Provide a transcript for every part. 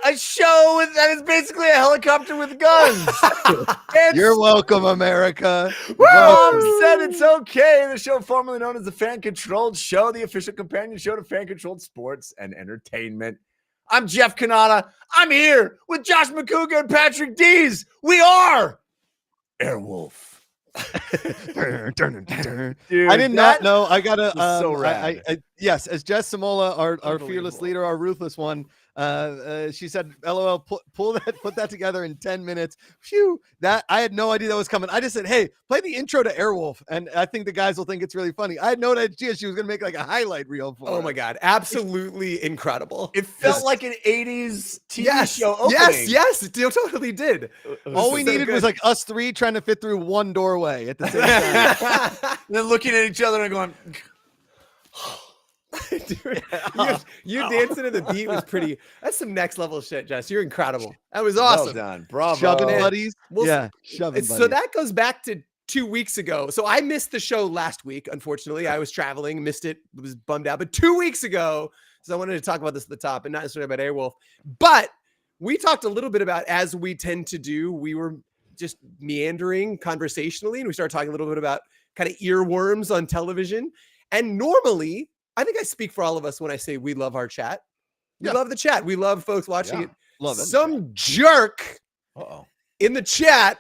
A show that is basically a helicopter with guns. You're welcome, America. Mom said it's okay. The show formerly known as the Fan-Controlled Show, the official companion show to fan-controlled sports and entertainment. I'm Jeff Cannata. I'm here with Josh McCougar and Patrick Dees. We are Airwolf. Dude, I did not know. I gotta. So rad. Yes, as Jess Samola, our fearless leader, our ruthless one. She said, "LOL, put that together in 10 minutes." Phew! That I had no idea that was coming. I just said, "Hey, play the intro to Airwolf," and I think the guys will think it's really funny. I had no idea she was gonna make like a highlight reel for. Oh my god, absolutely incredible! It felt like an '80s TV show opening. Yes, it totally did. All we needed was like us three trying to fit through one doorway at the same time. And then looking at each other and going. Dude, you dancing to the beat was pretty. That's some next level shit, Jess. You're incredible. That was awesome. Well done. Bravo. Shoving buddies. Well, yeah, shoving buddies. So that goes back to 2 weeks ago. So I missed the show last week. Unfortunately, I was traveling, missed it, was bummed out. But 2 weeks ago, so I wanted to talk about this at the top and not necessarily about Airwolf. But we talked a little bit about, as we tend to do, we were just meandering conversationally, and we started talking a little bit about kind of earworms on television. And normally, I think I speak for all of us when I say we love our chat. We love the chat. We love folks watching it. Love it. Some jerk in the chat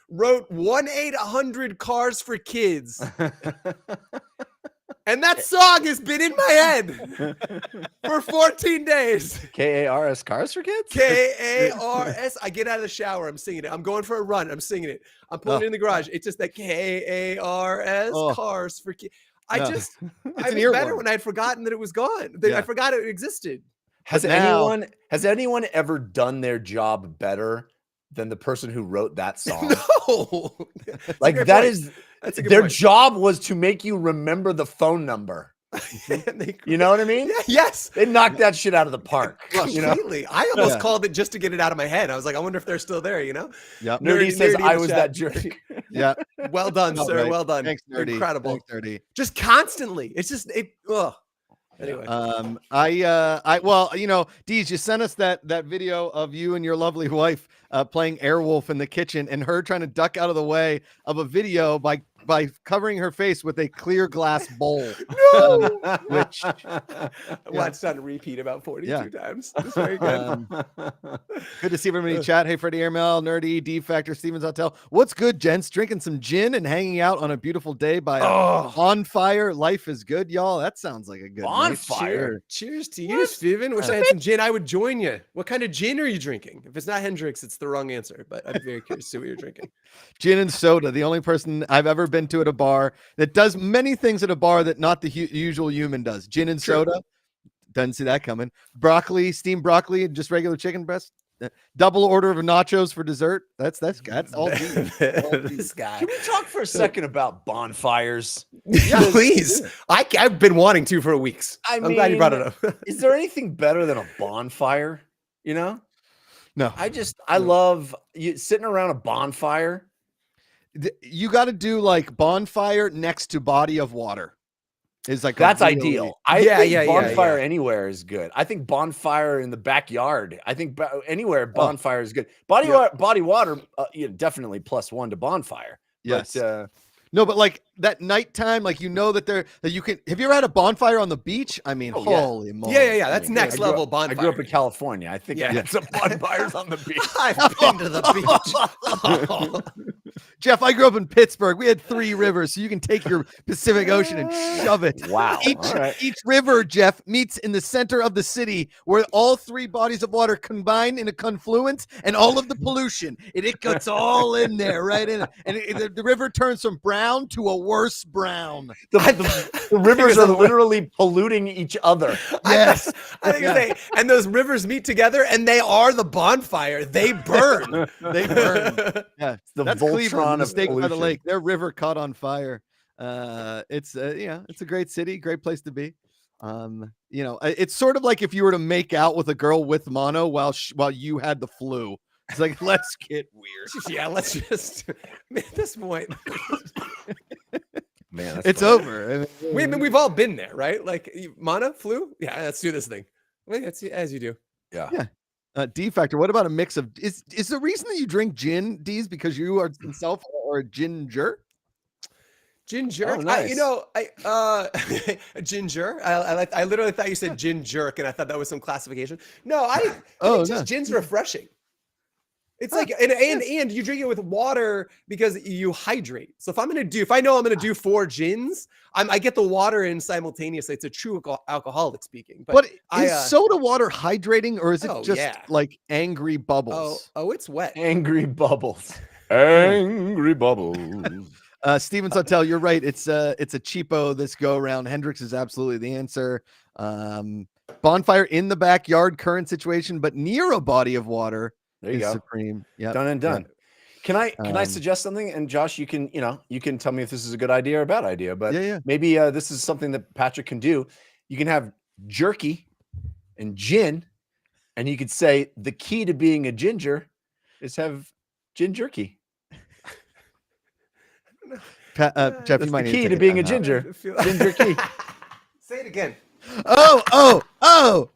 wrote 1-800-CARS for kids. And that song has been in my head for 14 days. KARS, Cars for Kids? KARS. I get out of the shower. I'm singing it. I'm going for a run. I'm singing it. I'm pulling it in the garage. It's just that KARS, Cars for Kids. I felt better when I'd forgotten that it was gone. I forgot it existed. Has anyone ever done their job better than the person who wrote that song? No. Like that's their point. Job was to make you remember the phone number. You know what I mean? Yes. They knocked that shit out of the park. Completely. I almost called it just to get it out of my head. I was like, I wonder if they're still there, Yep. Nerdy says I was that jerk. Yeah. Well done, sir. Right. Well done. Thanks, Nerdy. Incredible. Thanks, Nerdy. Just constantly. It's just Anyway. Well, Deez, you sent us that video of you and your lovely wife playing Airwolf in the kitchen and her trying to duck out of the way of a video by covering her face with a clear glass bowl. No! Which I watched on repeat about 42 times. It's very good. Good to see everybody in chat. Hey, Freddie Airmail, Nerdy, D Factor, Stevens Hotel. What's good, gents? Drinking some gin and hanging out on a beautiful day by a bonfire. Life is good, y'all. That sounds like a good bonfire. Cheers to you, Steven. Wish I had some gin. I would join you. What kind of gin are you drinking? If it's not Hendrix, it's the wrong answer, but I'm very curious to see what you're drinking. Gin and soda. The only person I've ever been to at a bar that does many things at a bar that not the usual human does. Gin and soda. Doesn't see that coming. Broccoli, steamed broccoli, and just regular chicken breast. Double order of nachos for dessert. That's all. This guy. Can we talk for a second about bonfires? Yeah, please. I've been wanting to for weeks. I'm glad you brought it up. Is there anything better than a bonfire? No. I love you sitting around a bonfire. You got to do like bonfire next to body of water. Is like that's ideal. I think bonfire anywhere is good. I think bonfire in the backyard. I think anywhere bonfire is good. Body water, definitely +1 to bonfire. Yes. But, no, but like that nighttime, like that you can. Have you ever had a bonfire on the beach? I mean, holy moly! Yeah. That's next level bonfire. I grew up in California. I think I had some bonfires on the beach. I've been to the beach. Jeff, I grew up in Pittsburgh. We had 3 rivers, so you can take your Pacific Ocean and shove it. Wow. Each river, Jeff, meets in the center of the city where all 3 bodies of water combine in a confluence and all of the pollution. It gets all in there, right in it. And the river turns from brown to a worse brown. The rivers are literally polluting each other. Yes. I think they, and those rivers meet together and they are the bonfire. They burn. They burn. Yeah. That's Voltron of Mistake by the pollution. lake. Their river caught on fire. It's a great city, great place to be. It's sort of like if you were to make out with a girl with mono while you had the flu. It's like, let's get weird. Yeah, let's just at this point. Man, it's over. We've all been there, right? Like mono, flu. Yeah, let's do this thing. It's as you do. Yeah. D Factor, what about a mix of is the reason that you drink gin, D's, because you are yourself or a ginger? Gin jerk. Oh, nice. Ginger. I literally thought you said gin jerk, and I thought that was some classification. No, I think no. gin's refreshing. It's like and you drink it with water because you hydrate. So if I know I'm gonna do 4 gins, I get the water in simultaneously. It's a true alcoholic speaking. But is soda water hydrating, or is it just like angry Oh, bubbles? it's wet. Angry bubbles. Angry bubbles. Steven Sautel, you're right. It's a cheapo this go around. Hendrix is absolutely the answer. Bonfire in the backyard, current situation, but near a body of water. There you go. Supreme. Yeah. Done and done. Can I suggest something? And Josh, you can tell me if this is a good idea or a bad idea, but maybe this is something that Patrick can do. You can have jerky and gin, and you could say the key to being a ginger is have gin jerky. Jeff, you might the need key to being a ginger. Gin jerky. Say it again. Oh.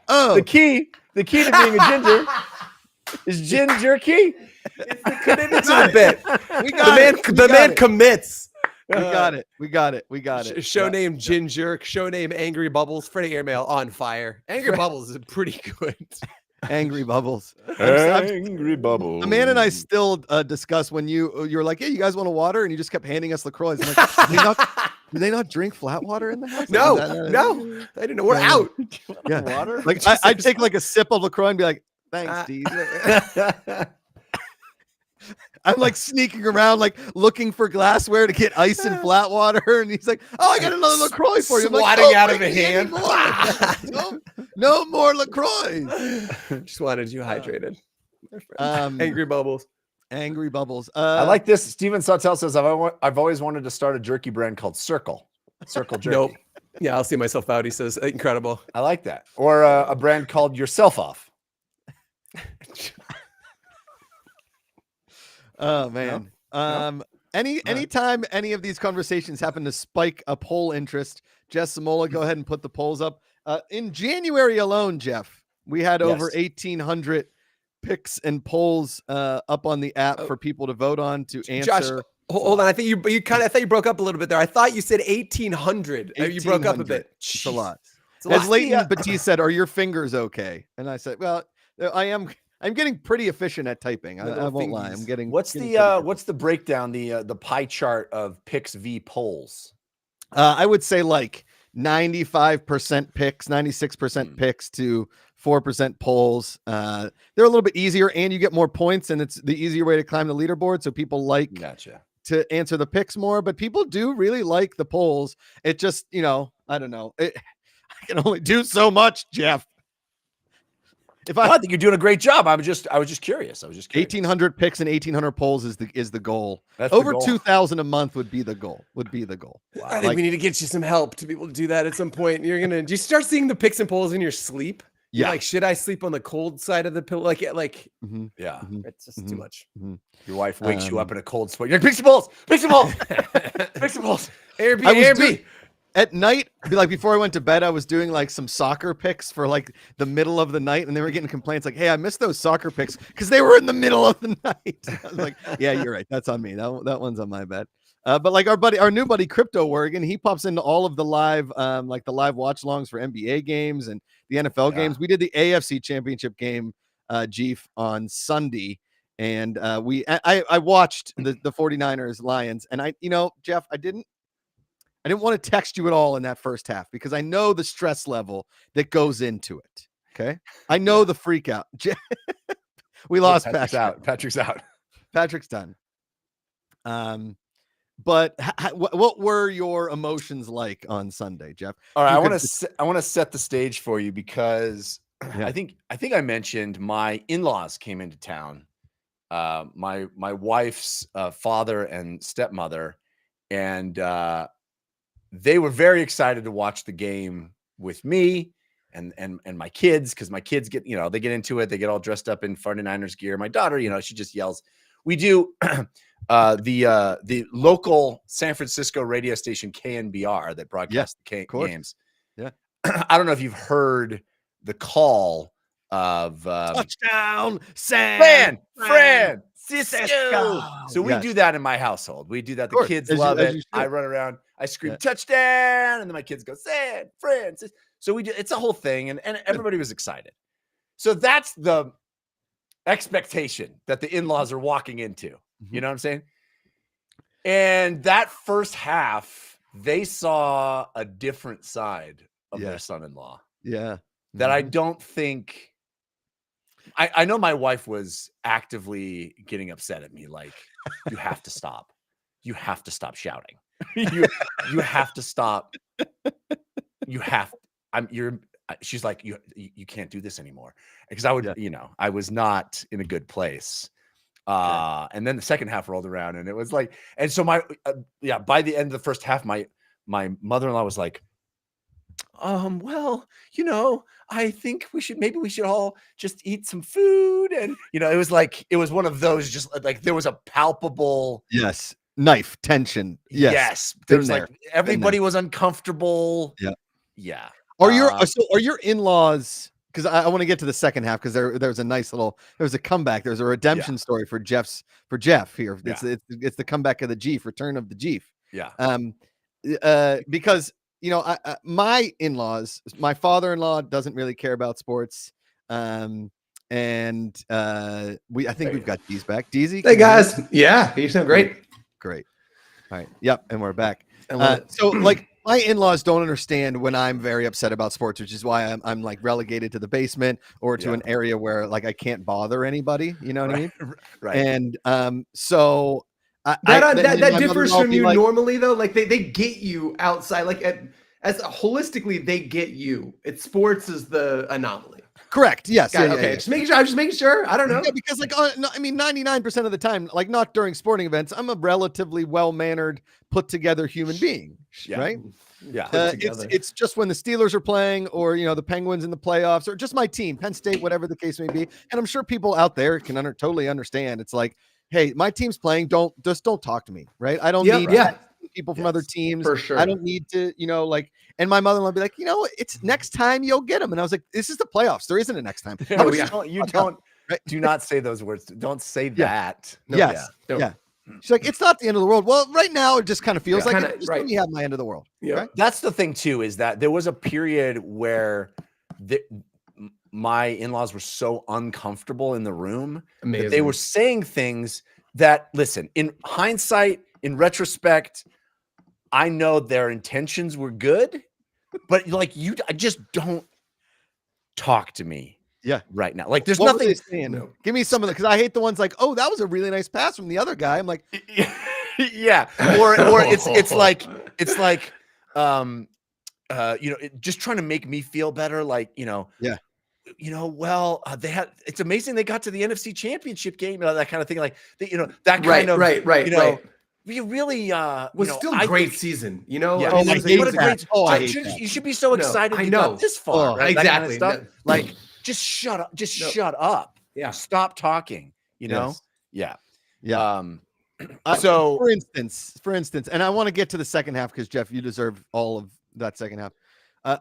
The key to being a ginger is gin jerky. It's the commitment to the bit. The man commits. We got it. Show name Gin Jerk. Show name Angry Bubbles. Freddie Airmail on fire. Angry Bubbles is pretty good. Angry Bubbles. Angry Bubbles. Amanda and I still discuss when you were like, "Hey, you guys want a water?" and you just kept handing us LaCroix. I'm like, do they not drink flat water in the house? No, I didn't know. We're out. Yeah, water. Like I'd take like a sip of LaCroix and be like, "Thanks, Steve." I'm like sneaking around, like looking for glassware to get ice and flat water, and he's like, "Oh, I got another LaCroix for you." I'm Swatting like, out of a hand. no more LaCroix. Just wanted you hydrated. Angry Bubbles. Angry Bubbles. I like this. Steven Sautel says, I've always wanted to start a jerky brand called Circle Jerky. Nope. Yeah, I'll see myself out. He says, incredible. I like that. Or a brand called Yourself Off. Oh man. Anytime any of these conversations happen to spike a poll interest, Jess Samola, go ahead and put the polls up. In January alone, Jeff, we had over 1,800 picks and polls up on the app for people to vote on to answer. Josh, hold on. I think I thought you broke up a little bit there. I thought you said 1,800. You broke up a bit. It's a lot. It's As Leighton Batiste said, "Are your fingers okay?" And I said, "Well, I'm getting pretty efficient at typing. I won't lie. I'm getting." What's the breakdown? The pie chart of picks v polls? I would say like 95% picks, 96% picks to 4% polls. They're a little bit easier, and you get more points, and it's the easier way to climb the leaderboard. So people like to answer the picks more, but people do really like the polls. It just, I don't know. I can only do so much, Jeff. I think you're doing a great job. I was just curious. 1,800 picks and 1,800 polls is the goal. That's over the goal. 2,000 a month would be the goal. Wow. I think we need to get you some help to be able to do that at some point. Do you start seeing the picks and polls in your sleep? Yeah. Like, should I sleep on the cold side of the pillow? It's just too much. Your wife wakes you up in a cold sweat. You're like, pick some balls, pick some balls, pick some balls. Airbnb. At night, like before I went to bed, I was doing like some soccer picks for like the middle of the night, and they were getting complaints like, "Hey, I missed those soccer picks because they were in the middle of the night." I was like, "Yeah, you're right. That's on me. That one's on my bed." But like our new buddy Crypto Oregon, he pops into all of the live like the live watch longs for NBA games and the NFL games. We did the AFC Championship game, Jeef, on Sunday, and I watched the 49ers Lions, and Jeff, I didn't want to text you at all in that first half because I know the stress level that goes into it. Okay. I know the freak out. We lost Patrick. Patrick's out. Patrick's done. But what were your emotions like on Sunday, Jeff? All right. I want to set the stage for you because I think I mentioned my in-laws came into town. My wife's father and stepmother, and they were very excited to watch the game with me and my kids, because my kids get, they get into it. They get all dressed up in 49ers gear. My daughter, she just yells. We do the local San Francisco radio station KNBR that broadcasts the games. Yeah. I don't know if you've heard the call of Touchdown, Fran, Cisco. Cisco. So we Yes. do that in my household. We do that. The course, kids as you- love as you it. I should. run around, I scream Yeah. touchdown, and then my kids go, San Francisco. So we do, it's a whole thing, and everybody was excited. So that's the expectation that the in-laws are walking into. You know what I'm saying? And that first half, they saw a different side of Yeah. their son-in-law Yeah. that I Mhm. don't think. I know my wife was actively getting upset at me, like, you have to stop. You have to stop shouting. you have to stop. She's like, you can't do this anymore. Because I would, Yeah. I was not in a good place. And then the second half rolled around, and it was like, and so by the end of the first half, my mother-in-law was like, well, I think maybe we should all just eat some food. And, it was like, it was one of those, just like there was a palpable, Yes. Knife tension. Yes. there Been was there. like, everybody was uncomfortable. Yeah. Yeah. Are your in-laws, because I want to get to the second half, because there's a nice little, there's a comeback, there's a redemption story for Jeff here. It's the comeback of the Jeef, return of the Jeef. Yeah. Because my in-laws, my father-in-law doesn't really care about sports. I think we've got Dee's back. Deezy, Hey guys, yeah, you sound great. Great. All right. Yep, and we're back. So like my in-laws don't understand when I'm very upset about sports, which is why I'm like relegated to the basement or to an area where like I can't bother anybody. You know what I mean? Right. And so that differs from you normally, though. Like they get you outside, like as holistically they get you. It's sports is the anomaly. Correct. Yes. Okay. Yeah. Just making sure. I'm just making sure. I don't know. Yeah, because 99% of the time, like not during sporting events, I'm a relatively well-mannered, put-together human being. Yeah. Right. Yeah. It's just when the Steelers are playing, or the Penguins in the playoffs, or just my team, Penn State, whatever the case may be. And I'm sure people out there can totally understand. It's like, hey, my team's playing. Don't talk to me. Right. I don't need people from other teams. For sure. I don't need to, and my mother-in-law would be like, it's next time you'll get them. And I was like, this is the playoffs. There isn't a next time. Do not say those words. Don't say that. No, yes. Yeah. She's like, it's not the end of the world. Well, right now it just kind of feels like it's when you have my end of the world. Yeah. Right? That's the thing too, is that there was a period where my in-laws were so uncomfortable in the room that they were saying things that, listen, in hindsight, in retrospect, I know their intentions were good, but like I just don't talk to me. Yeah. Right now. Like there's What nothing. were they saying? No. Give me some of the, because I hate the ones like, oh, that was a really nice pass from the other guy. I'm like, yeah. Or it's like just trying to make me feel better. Like, it's amazing they got to the NFC Championship game, that kind of thing. Like, that kind of, right. We really was still a great season, Yeah, what a great. I you should be so excited. I you know got this far, right? Exactly. That kind of stuff. Like, just shut up. Just shut up. Yeah. Stop talking. Yes. Yeah. Yeah. So, for instance, and I want to get to the second half because Jeff, you deserve all of that second half.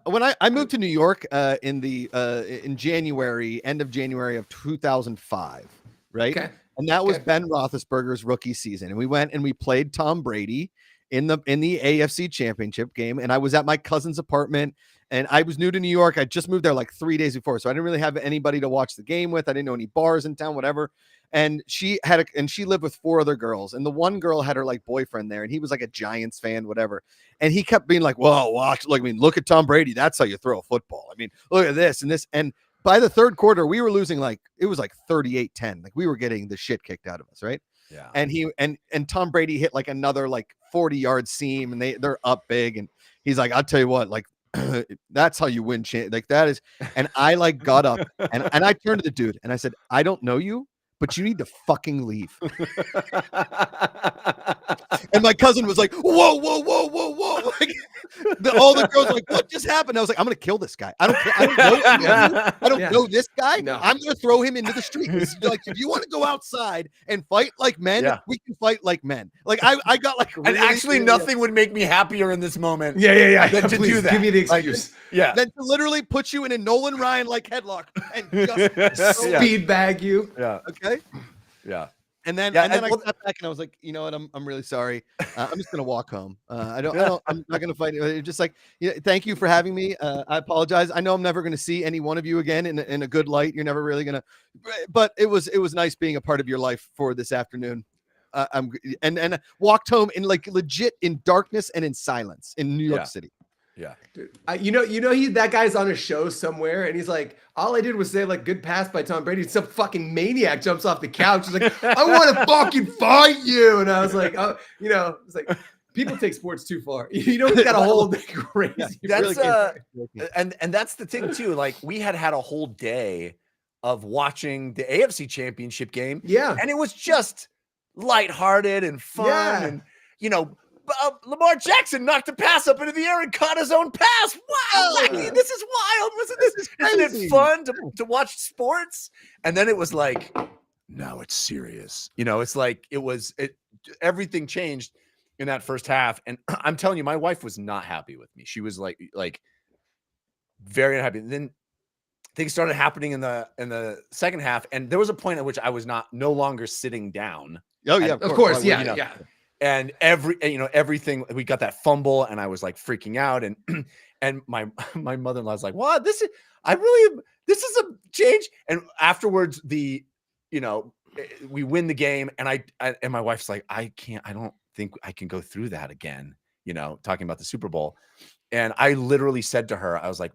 When I moved to New York in January, end of January of 2005, right? Okay. And that was Ben Roethlisberger's rookie season, and we went and we played Tom Brady in the AFC Championship game. And I was at my cousin's apartment, and I was new to New York. I just moved there like 3 days before, so I didn't really have anybody to watch the game with. I didn't know any bars in town, whatever. And she lived with 4 other girls, and the one girl had her like boyfriend there, and he was like a Giants fan, whatever. And he kept being like, "Well, watch, look at Tom Brady. That's how you throw a football. I mean, look at this and this." And by the third quarter, we were losing it was like 38-10. Like we were getting the shit kicked out of us, right? Yeah. And he and Tom Brady hit like another like 40-yard seam, and they're up big, and he's like, "I'll tell you what, like that's how you win." Like that is. And I like got up and I turned to the dude and I said, "I don't know you, but you need to fucking leave." And my cousin was like, whoa. Like, all the girls were like, what just happened? I was like, I'm gonna kill this guy. I don't know. I don't know this guy. No. I'm gonna throw him into the street. This is like, if you want to go outside and fight like men, we can fight like men. Like I got like, And actually, nothing would make me happier in this moment. Yeah. Than to Please, do that. give me the Like, excuse. yeah. than to literally put you in a Nolan Ryan like headlock and just Yeah. Speed bag you. Yeah. okay. Yeah. And then, Yeah, and then and I well- sat back and I was like, you know what? I'm really sorry. I'm just gonna walk home. I'm not gonna fight. It's just like, thank you for having me. I apologize. I know I'm never gonna see any one of you again in a good light. You're never really gonna. But it was nice being a part of your life for this afternoon. And walked home in like legit in darkness and in silence in New York City. Yeah. Dude, that guy's on a show somewhere, and he's like, all I did was say like good pass by Tom Brady. Some fucking maniac jumps off the couch. He's like, I want to fucking fight you, and I was like, oh, it's like people take sports too far. You know, he's got a whole crazy. That's really and that's the thing too. Like we had a whole day of watching the AFC Championship game. Yeah. And it was just lighthearted and fun. Yeah. And, Lamar Jackson knocked a pass up into the air and caught his own pass. Wow. This is wild. Isn't it fun to watch sports? And then it was like, now it's serious. It's like everything changed in that first half. And I'm telling you, my wife was not happy with me. She was like very unhappy. And then things started happening in the second half. And there was a point at which I was no longer sitting down. Oh yeah, Of course. Yeah. And everything, we got that fumble and I was like freaking out. And my mother-in-law was like, what? This is a change. And afterwards we win the game. And and my wife's like, I don't think I can go through that again, talking about the Super Bowl. And I literally said to her, I was like,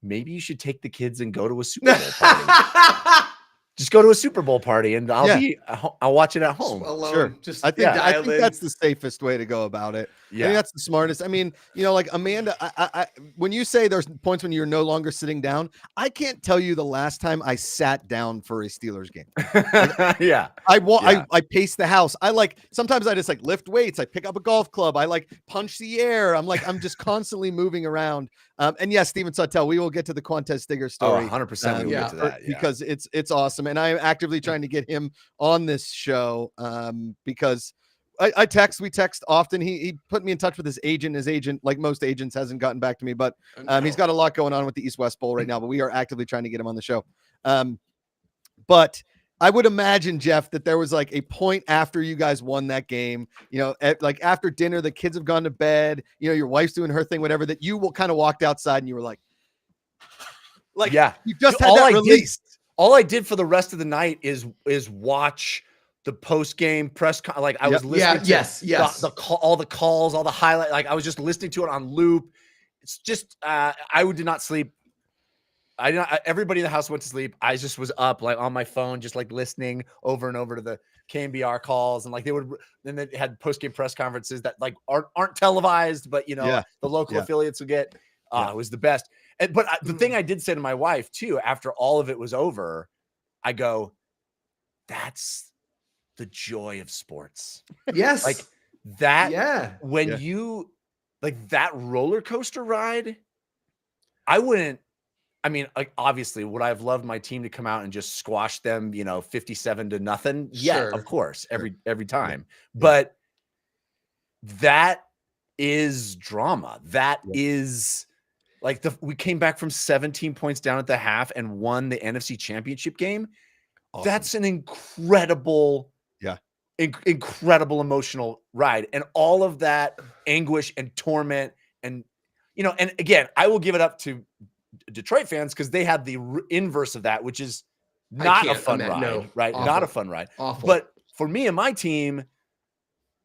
maybe you should take the kids and go to a Super Bowl party. Just go to a Super Bowl party and I'll watch it at home. Alone. Sure. Just I think that's the safest way to go about it. Yeah. I think that's the smartest. I mean, like Amanda, I when you say there's points when you're no longer sitting down, I can't tell you the last time I sat down for a Steelers game. Yeah. I pace the house. Sometimes I just like lift weights. I pick up a golf club. I like punch the air. I'm just constantly moving around. And yes, Steven Suttel, we will get to the Quantez Stigger story. 100%. We will get to that. Yeah. Because it's awesome. And I'm actively trying to get him on this show because we text often. He put me in touch with his agent. His agent, like most agents, hasn't gotten back to me, but he's got a lot going on with the East West Bowl right now, but we are actively trying to get him on the show. But I would imagine, Jeff, that there was like a point after you guys won that game, like after dinner, the kids have gone to bed, your wife's doing her thing, whatever, that you kind of walked outside and you were like, yeah, you just had that released. All I did for the rest of the night is watch the post game press. I was listening to all the calls, all the highlight. Like I was just listening to it on loop. It's just I did not sleep. Everybody in the house went to sleep. I just was up like on my phone, just like listening over and over to the KNBR calls. And like then they had post game press conferences that like aren't televised, but the local affiliates would get. It was the best. But the thing I did say to my wife too, after all of it was over, I go, that's the joy of sports. Yes. Like that. Yeah. When you like that roller coaster ride, like obviously would I have loved my team to come out and just squash them, 57-0? Yeah, Sure. of course, every time. But that is drama. That is like we came back from 17 points down at the half and won the NFC Championship game. Awesome. That's an incredible, incredible emotional ride. And all of that anguish and torment and, and again, I will give it up to Detroit fans because they had the inverse of that, which is not a fun ride, right? Awful. Not a fun ride. Awful. But for me and my team,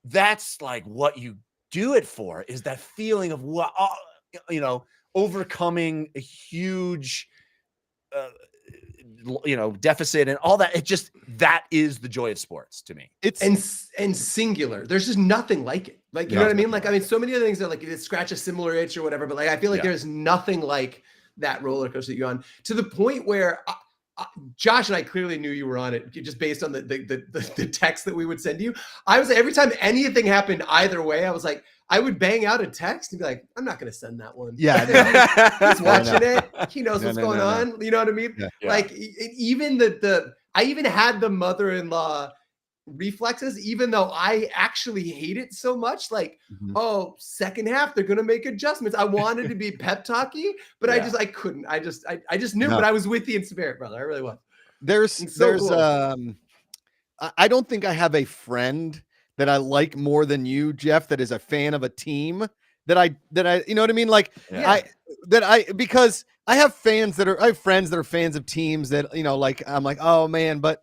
that's like what you do it for, is that feeling of what, overcoming a huge, deficit and all that. That is the joy of sports to me. It's and singular. There's just nothing like it. Like, you know what I mean? Like, so many other things are like, it scratch a similar itch or whatever, but like, I feel like there's nothing like that roller coaster that you're on, to the point where Josh and I clearly knew you were on it just based on the text that we would send you. I was every time anything happened either way, I was like, I would bang out a text and be like, I'm not going to send that one. Yeah, He's watching it. He knows what's going no. on. You know what I mean? Yeah. Like even I even had the mother-in-law reflexes, even though I actually hate it so much. Like, oh, second half, they're gonna make adjustments. I wanted to be pep talky, but I couldn't. I just knew, but I was with you in spirit, brother. I really was. There's cool. I don't think I have a friend that I like more than you, Jeff, that is a fan of a team that I you know what I mean? Like because I have friends that are fans of teams that, you know, like I'm like, oh man, but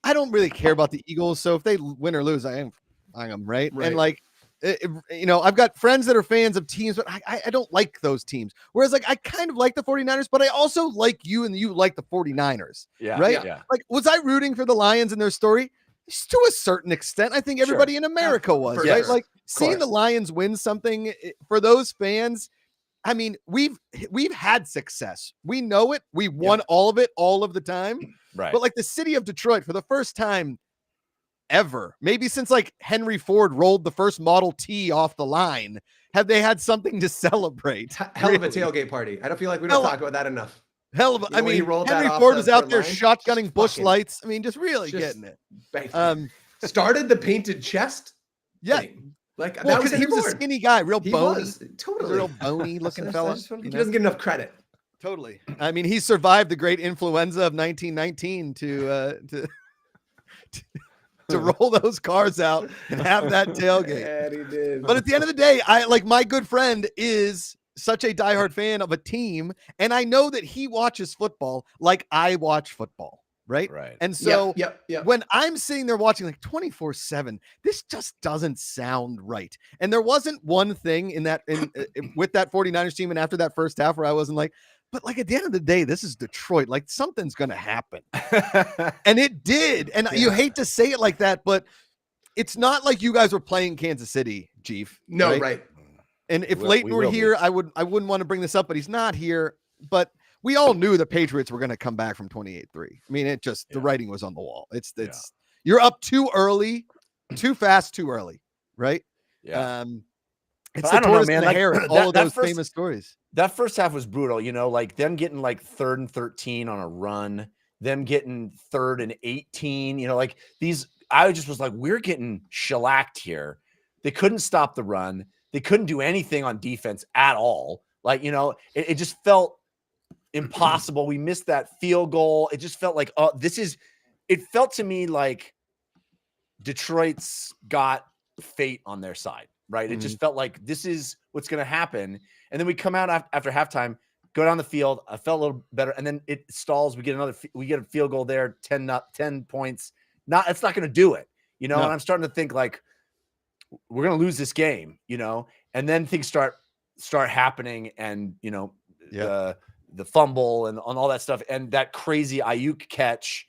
I don't really care about the Eagles. So if they win or lose, I am right. And like, you know, I've got friends that are fans of teams, but I don't like those teams. Whereas like, I kind of like the 49ers, but I also like you and you like the 49ers. Yeah. Right. Yeah. Like, was I rooting for the Lions in their story? To a certain extent, I think everybody in America was, right? Like seeing the Lions win something for those fans. I mean, we've had success. We know it. We won all of it all of the time. Right. But like the city of Detroit, for the first time ever, maybe since like Henry Ford rolled the first Model T off the line, have they had something to celebrate? Hell of a tailgate party. I don't feel like we don't talk about that enough. Hell of a, I mean, Henry Ford was out there shotgunning bush lights. I mean, just getting it. Started the painted chest. Yeah. Thing. Like well, because he was a skinny guy, real bony, totally real bony looking fella. He doesn't get enough credit. Totally. I mean, he survived the great influenza of 1919 to roll those cars out and have that tailgate. Yeah, he did. But at the end of the day, I like my good friend is such a diehard fan of a team, and I know that he watches football like I watch football. Right. And so when I'm sitting there watching like 24/7, this just doesn't sound right. And there wasn't one thing in that with that 49ers team and after that first half where I wasn't like, but like at the end of the day, this is Detroit. Like something's going to happen. And it did. And you hate to say it like that, but it's not like you guys were playing Kansas City, Chief. No, right. And if Leighton were here, I wouldn't want to bring this up, but he's not here. But we all knew the Patriots were going to come back from 28-3. I mean, it just the writing was on the wall. It's you're up too early, too fast, too early, right? Yeah. It's the tortoise and the hare, all of those famous stories. That first half was brutal, you know, like them getting like 3rd and 13 on a run, them getting 3rd and 18, you know, like these. I just was like, we're getting shellacked here. They couldn't stop the run. They couldn't do anything on defense at all. Like, you know, it just felt impossible. We missed that field goal. It just felt like, it felt to me like Detroit's got fate on their side, right? It just felt like this is what's going to happen. And then we come out after halftime, go down the field. I felt a little better. And then it stalls. We get a field goal there, 10 points. It's not going to do it, you know? No. And I'm starting to think like, we're going to lose this game, you know? And then things start happening and, you know, the fumble and on all that stuff and that crazy Ayuk catch,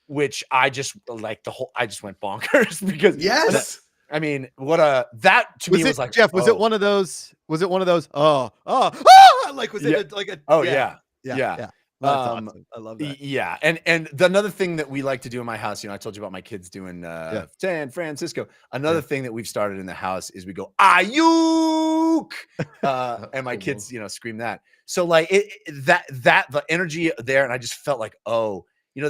which I just like I just went bonkers because I mean, that to me was like, Jeff, was it one of those? Was it one of those? Like was it like a? Oh yeah. Awesome. I love that. Yeah, and another thing that we like to do in my house, you know, I told you about my kids doing San Francisco. Another thing that we've started in the house is we go Ayuk, and my kids, you know, scream that. So like that the energy there, and I just felt like, oh, you know,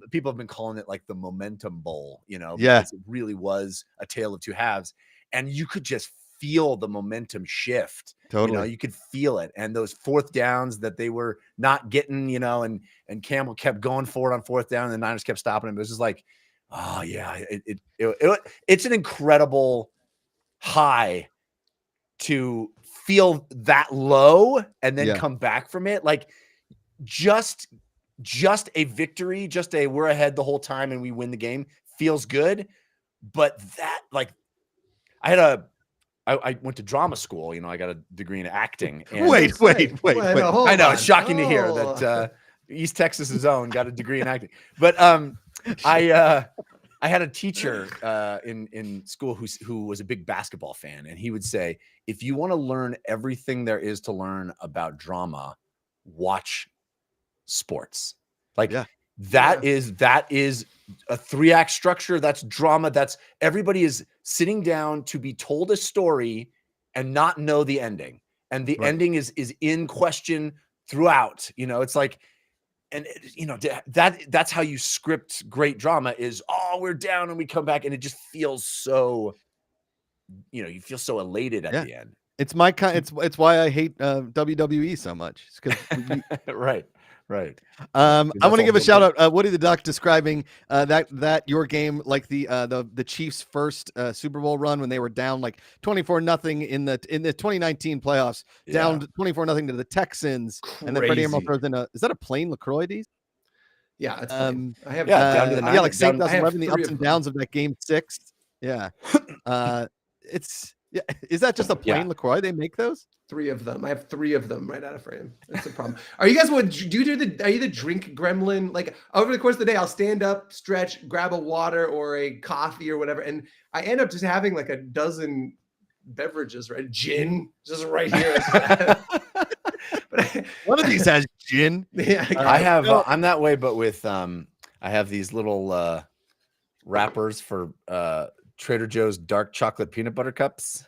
people have been calling it like the Momentum Bowl, you know, because it really was a tale of two halves, and you could just feel the momentum shift. Totally. You know, you could feel it. And those 4th downs that they were not getting, you know, and Campbell kept going for it on 4th down and the Niners kept stopping him. It was just like, oh yeah, it's an incredible high to feel that low and then come back from it. Like just a victory, we're ahead the whole time and we win the game feels good. But that, like, I went to drama school, you know, I got a degree in acting. And wait. I know it's shocking to hear that East Texas's own got a degree in acting. But I had a teacher in school who was a big basketball fan, and he would say, if you want to learn everything there is to learn about drama, watch sports. Like Yeah. that is a 3-act structure. That's drama. That's everybody is sitting down to be told a story and not know the ending. And the Right. ending is in question throughout. You know, it's like, and you know, that's how you script great drama is, oh, we're down and we come back and it just feels so, you know, you feel so elated at Yeah. the end. It's my kind. It's why I hate WWE so much. It's because Right. I That's want to give a also shout good. out, Woody the Duck, describing that your game, like the Chiefs' first Super Bowl run when they were down like 24-0 in the 2019 playoffs, down 24-0 to the Texans, and then Freddie Emerald Crazy. throws in is that a plain LaCroix? These? Yeah, it's fine. I have down to the yeah, 90 like St. down- I have 2011, the 3 ups of and them. downs of that game 6. Yeah, it's yeah. Is that just a plain Yeah. LaCroix? They make those? 3 of them. I have 3 of them right out of frame. That's the problem. Are you guys are you the drink gremlin? Like over the course of the day, I'll stand up, stretch, grab a water or a coffee or whatever, and I end up just having like a dozen beverages, right? Gin, just right here. But One of these has gin. yeah, I have No. I'm that way, but with I have these little wrappers for Trader Joe's dark chocolate peanut butter cups.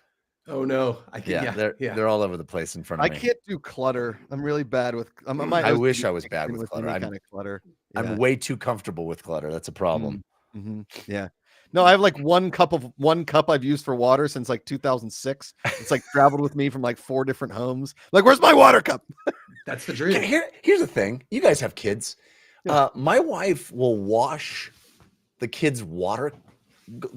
oh no, I can. Yeah, They're all over the place in front of I me. can't do clutter. I'm really bad with. I wish I was bad with clutter. Any kind of clutter. I'm way too comfortable with clutter. That's a problem. Yeah. No, I have like one cup I've used for water since like 2006. It's like traveled with me from like 4 different homes. Like, where's my water cup? that's the dream. Here's the thing. You guys have kids. Yeah. My wife will wash the kids' water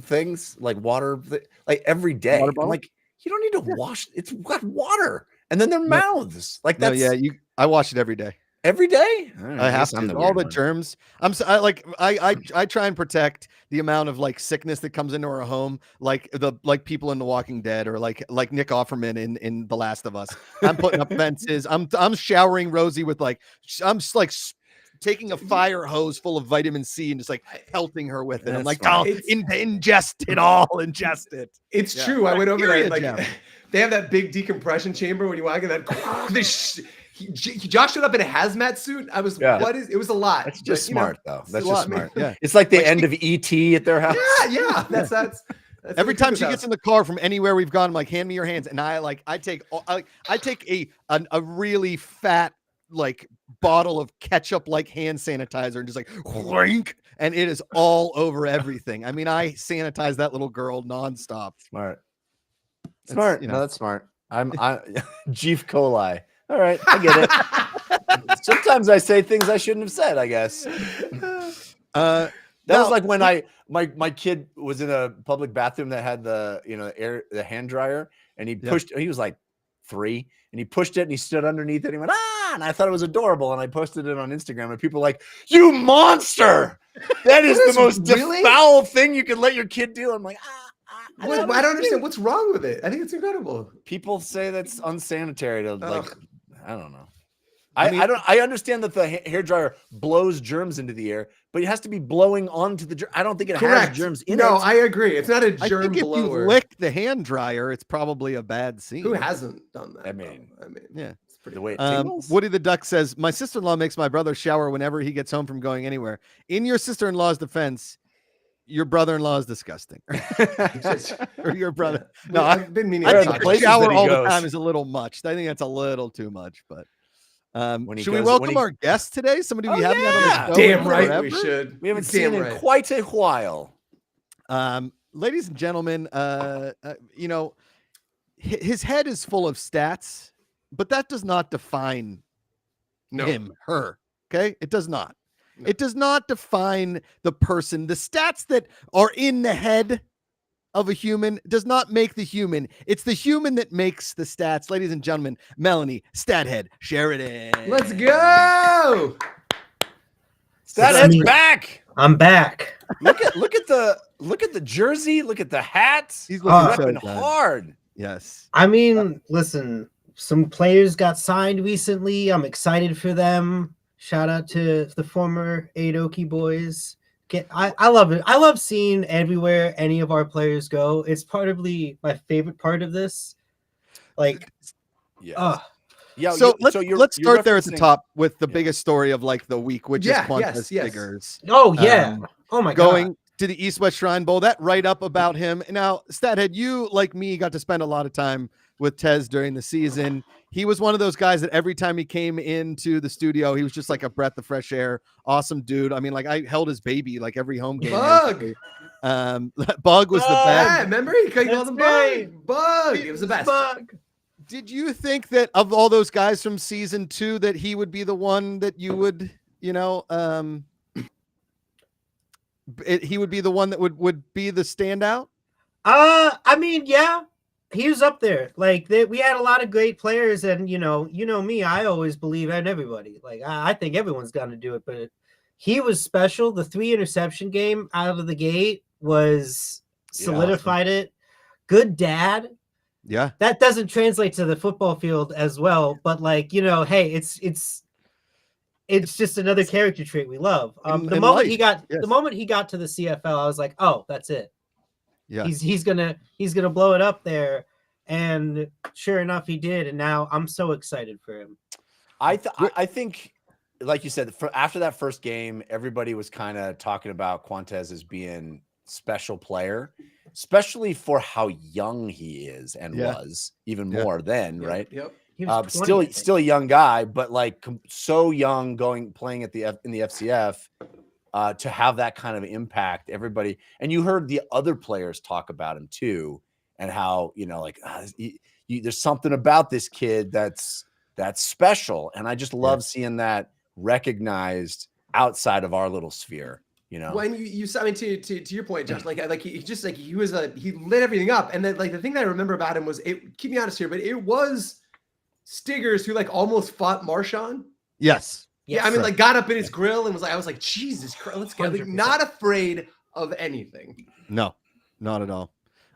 things, like like every day. Water I'm bottle? like, you don't need to wash. It's got water, and then their mouths. Like No, that's I wash it every day. every day. I have to. All the germs. I try and protect the amount of like sickness that comes into our home, like people in The Walking Dead or like Nick Offerman in The Last of Us. I'm putting up fences. I'm showering Rosie with taking a fire hose full of vitamin C and just like pelting her with it. I'm That's like, smart. ingest it all, ingest it. It's Yeah. true. I went over there. Bacteria Like gem. they have that big decompression chamber when you walk in. That Josh showed up in a hazmat suit. I was, Yeah. it was a lot. That's just but, you know, smart, though. That's a just lot, man. smart. Yeah. It's like the Like, end of ET at their house. Yeah. That's Every what time Cooper's she house. gets in the car from anywhere we've gone, I'm like, hand me your hands. And I take a really fat, like bottle of ketchup, like hand sanitizer and just like whink, and it is all over everything. I mean, I sanitize that little girl nonstop. Smart. It's, Smart. you No, know. that's smart. I'm Jeef coli. All right, I get it. Sometimes I say things I shouldn't have said, I guess. That was like when my kid was in a public bathroom that had the hand dryer, and he was like 3, and he pushed it and he stood underneath it and he went, and I thought it was adorable, and I posted it on Instagram, and people were like, you monster, that is the most really? foul thing you can let your kid do. I'm like, I don't understand what's wrong with it. I think it's incredible. people say that's unsanitary to like, I don't know. I mean- I understand that the hair dryer blows germs into the air, but it has to be blowing onto the I don't think it Correct. has germs in No, it. I agree. It's not a I germ think if blower. you lick the hand dryer, it's probably a bad scene. Who hasn't done that? I mean, Yeah. it's pretty the way it Um, tingles. Woody the Duck says, my sister-in-law makes my brother shower whenever he gets home from going anywhere. In your sister-in-law's defense, your brother-in-law is disgusting. Or your brother. No, I've been meaning I There are to the think talk the places about shower that he all the goes. time is a little much. I think that's a little too much, but When he should we goes- welcome when he- our guest today? Somebody we Oh, haven't had yeah. on the show in Damn right forever? we should. We haven't Damn seen in right. quite a while. Ladies and gentlemen, his head is full of stats, but that does not define No. him, her. Okay, it does not. No. It does not define the person. The stats that are in the head of a human does not make the human. It's the human that makes the stats. Ladies and gentlemen, Melanie Stathead Sheridan. Let's go. That's me. back. I'm back. Look at the jersey. Look at the hat. He's He's looking so repping good. hard. Yes. I mean, listen, some players got signed recently. I'm excited for them. Shout out to the former Aoki boys. I love it. I love seeing everywhere any of our players go. It's probably my favorite part of this. Like, Yes. Yeah. So you're let's start there at the referencing- top with the biggest story of like the week, which Yeah, is Quantas yes. Stiggers. Oh yeah. Oh my Going god. to the East West Shrine Bowl. That write up about him. Now, Stathead, you like me got to spend a lot of time with Tez during the season. He was one of those guys that every time he came into the studio, he was just like a breath of fresh air. Awesome dude. I mean, like I held his baby like every home game. Bug. basically. Bug was the best. Yeah, remember he called That's him right. Bug. It was the best. Bug. Did you think that of all those guys from season 2 that he would be the one that you would, he would be the one that would be the standout? I mean, yeah, he was up there. Like we had a lot of great players, and you know me, I always believe in everybody. Like I think everyone's going to do it, but he was special. The 3 interception game out of the gate was solidified it. Good dad. Yeah. That doesn't translate to the football field as well, but like, hey, it's just another character trait we love. In The moment life, he got yes. the moment he got to the CFL, I was like, oh, that's it. Yeah. He's gonna blow it up there, and sure enough, he did. And now I'm so excited for him. I think, like you said, after that first game, everybody was kind of talking about Quantas as being special player, especially for how young he is and was even more then, right? Yep. He was 20, I think. Still a young guy, but like so young, playing in the FCF. To have that kind of impact, everybody, and you heard the other players talk about him too, and how there's something about this kid that's special, and I just love seeing that recognized outside of our little sphere. When you I mean, to your point, Josh, like he lit everything up, and then like the thing that I remember about him was keep me honest here, but it was Stiggers who like almost fought Marshawn. Yes. Yeah, I mean, like got up in his grill and was like, I was like, Jesus Christ, let's go. Like, 100%. not afraid of anything. No, not at all.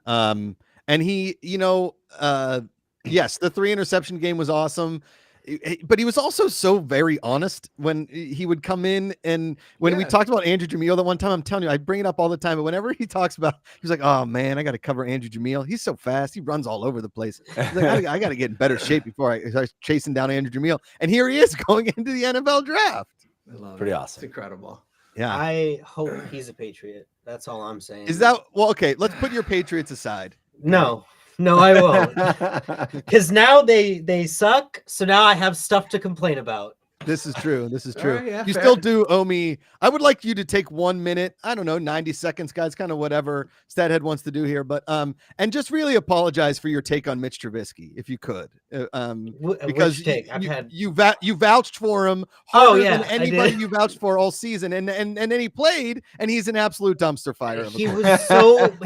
And he, yes, the 3 interception game was awesome, but he was also so very honest when he would come in. And when we talked about Andrew Jamil that one time, I'm telling you, I bring it up all the time, but whenever he talks about, he's like, oh man, I got to cover Andrew Jamil. He's so fast. He runs all over the place. He's like, I got to get in better shape before I start chasing down Andrew Jamil. And here he is going into the NFL draft. I love Pretty it. awesome. It's incredible. Yeah. I hope he's a Patriot. That's all I'm saying. Is that, well, okay, let's put your Patriots aside. No, I won't. Because now they suck. So now I have stuff to complain about. This is true. This is All true. right, yeah, You fair. still do owe me. I would like you to take 1 minute. I don't know, 90 seconds, guys, kind of whatever Stathead wants to do here. But and just really apologize for your take on Mitch Trubisky, if you could. Because Which take? I've had. you vouched for him Oh, harder yeah, than I anybody did. you vouched for all season. And then he played, and he's an absolute dumpster fire. Of a He quarterback. was so.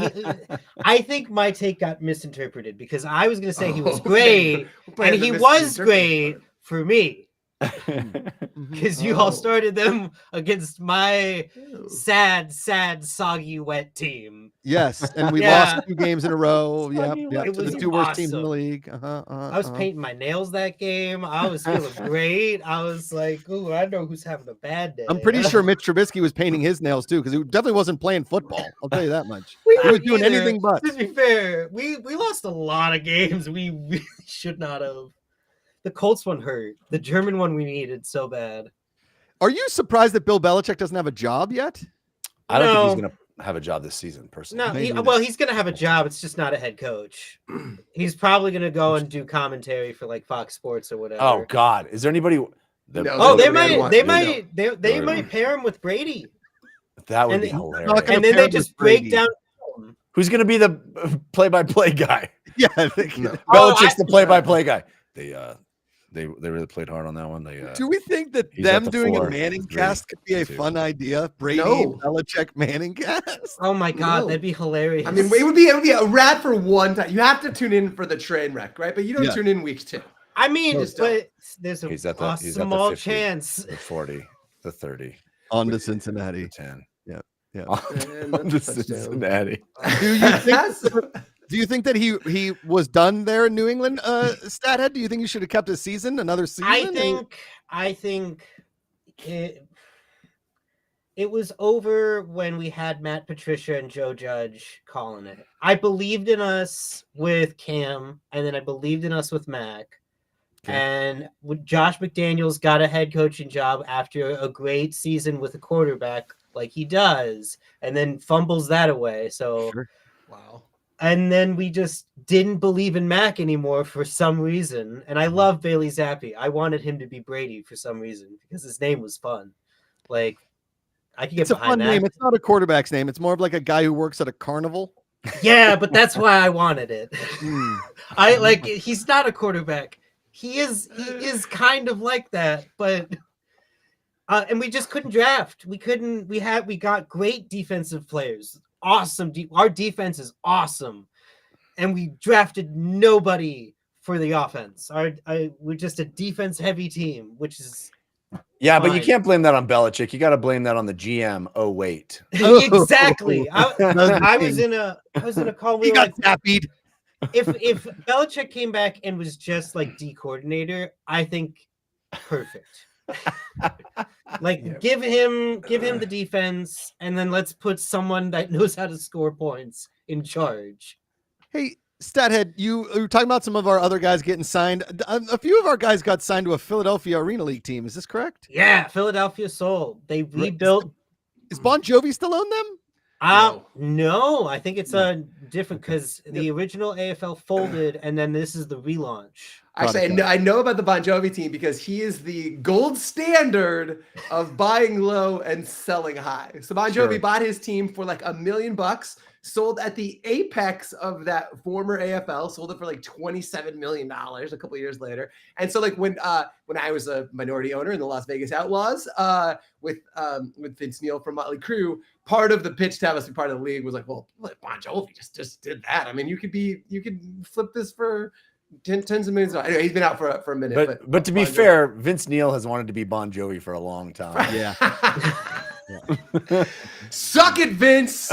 I think my take got misinterpreted because I was going to say he was great, and he was great for me. Because you all started them against my sad, soggy, wet team. Yes, and we Yeah. lost 2 games in a row. Yep, It to the was 2 worst teams in the awesome. league. I was painting my nails that game. I was feeling great. I was like, ooh, I know who's having a bad day. I'm pretty sure Mitch Trubisky was painting his nails too, because he definitely wasn't playing football. I'll tell you that much. We He was weren't doing either. anything but. To be fair, we lost a lot of games we really should not have. The Colts one hurt. The German one we needed so bad. Are you surprised that Bill Belichick doesn't have a job yet? I don't think No. he's gonna have a job this season, personally. No, Maybe not. well, he's gonna have a job. It's just not a head coach. He's probably gonna go and do commentary for like Fox Sports or whatever. Oh God, is there anybody? That, No, Oh, they no, might, want- they no. might, they No. might pair him with Brady, that would and be then- hilarious. Not gonna and then pair they him just with break Brady. down. Who's gonna be the play-by-play guy? Yeah, I think. No. Oh, Belichick's I- the play-by-play guy. They really played hard on that one. Do we think that He's at them the doing 4, a Manning 3, cast could be a 2. fun idea? Brady, No. Belichick, Manning cast. Oh my god, No. that'd be hilarious. I mean, it would be a wrap for one time. You have to tune in for the train wreck, right? But you don't Yeah. tune in weeks 2. I mean, Just don't. but there's a He's at the small 50, chance. the 40, the 30, On to the Cincinnati. 10. Yeah, yeah. On to Cincinnati. Do you think? Do you think that he was done there in New England, Stathead? Do you think he should have kept his season, another season? I think it was over when we had Matt Patricia and Joe Judge calling it. I believed in us with Cam, and then I believed in us with Mac. And Josh McDaniels got a head coaching job after a great season with a quarterback like he does, and then fumbles that away. So, Sure. Wow. and then we just didn't believe in Mac anymore for some reason. And I love Bailey Zappi. I wanted him to be Brady for some reason because his name was fun. Like, I could get It's a behind fun that. name. It's not a quarterback's name. It's more of like a guy who works at a carnival. Yeah, but that's why I wanted it. Hmm. I like he's not a quarterback. He is kind of like that, but and we just couldn't draft. We got great defensive players. Awesome. Our defense is awesome. And we drafted nobody for the offense. We're just a defense heavy team, which is Yeah, but you fine. can't blame that on Belichick. You got to blame that on the GM. Oh wait. exactly. I was thing. in a call He where got like zappied. if Belichick came back and was just like D coordinator, I think perfect. Like give him the defense, and then let's put someone that knows how to score points in charge. Hey, Stathead, you were talking about some of our other guys getting signed. A few of our guys got signed to a Philadelphia Arena League team. Is this correct? Yeah, Philadelphia Soul. They rebuilt. Is Bon Jovi still on them? No, I think it's different because the original AFL folded, and then this is the relaunch. Actually, I know about the Bon Jovi team because he is the gold standard of buying low and selling high. So Bon Jovi bought his team for like $1 million, sold at the apex of that former AFL, sold it for like $27 million a couple of years later. And so like when I was a minority owner in the Las Vegas Outlaws with Vince Neil from Motley Crue, part of the pitch to have us be part of the league was like, well, Bon Jovi just did that. I mean, you could flip this for tens of millions. Anyway, he's been out for a minute. But to be fair, Vince Neil has wanted to be Bon Jovi for a long time. Yeah. Suck it, Vince.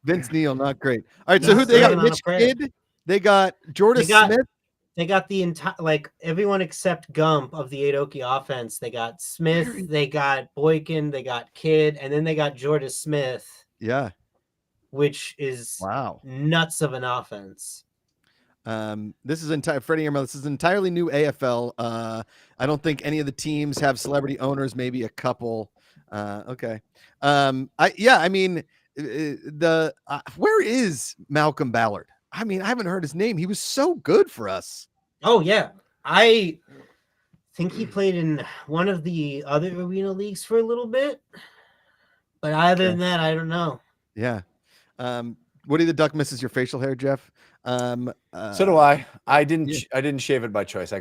Vince Neil, not great. All right, so who they got? Mitch Kidd. They got Jordan Smith. They got the entire, like everyone except Gump of the Aoki offense. They got Smith, they got Boykin, they got Kidd, and then they got Jordan Smith. Yeah. Which is nuts of an offense. This is Freddie Emerald. This is entirely new AFL. I don't think any of the teams have celebrity owners, maybe a couple. Okay. I mean, where is Malcolm Ballard? I mean, I haven't heard his name. He was so good for us. Oh yeah. I think he played in one of the other arena leagues for a little bit. But other than that, I don't know. Yeah. Woody the Duck misses your facial hair, Jeff. So do I. I didn't shave it by choice. I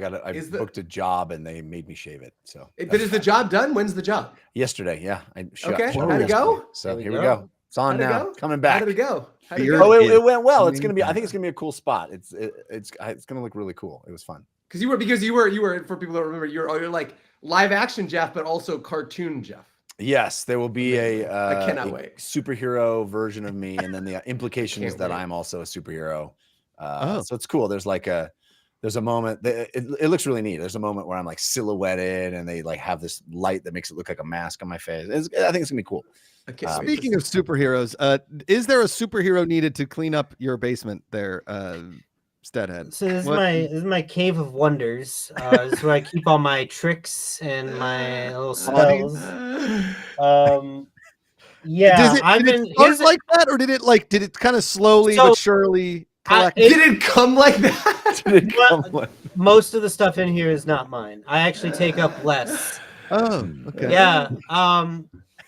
booked a job and they made me shave it. So but is the job done? When's the job? Yesterday, yeah. Okay. How'd it go? So here we go. It's on now. Coming back. How did it go? It went well. I think it's gonna be a cool spot. It's gonna look really cool. It was fun. Because you were for people that remember, you're like live action Jeff, but also cartoon Jeff. Yes, there will be I cannot wait. Superhero version of me, and then the implication is that I'm also a superhero. So it's cool. There's a moment that it looks really neat. There's a moment where I'm like silhouetted, and they like have this light that makes it look like a mask on my face. I think it's gonna be be cool. Speaking of superheroes, is there a superhero needed to clean up your basement there, Stathead? So this is my cave of wonders. This is where I keep all my tricks and my little spells. Yeah, did it start like that, or did it kind of slowly but surely collect? Did it come like that? Most of the stuff in here is not mine. I actually take up less. Oh, okay. Yeah.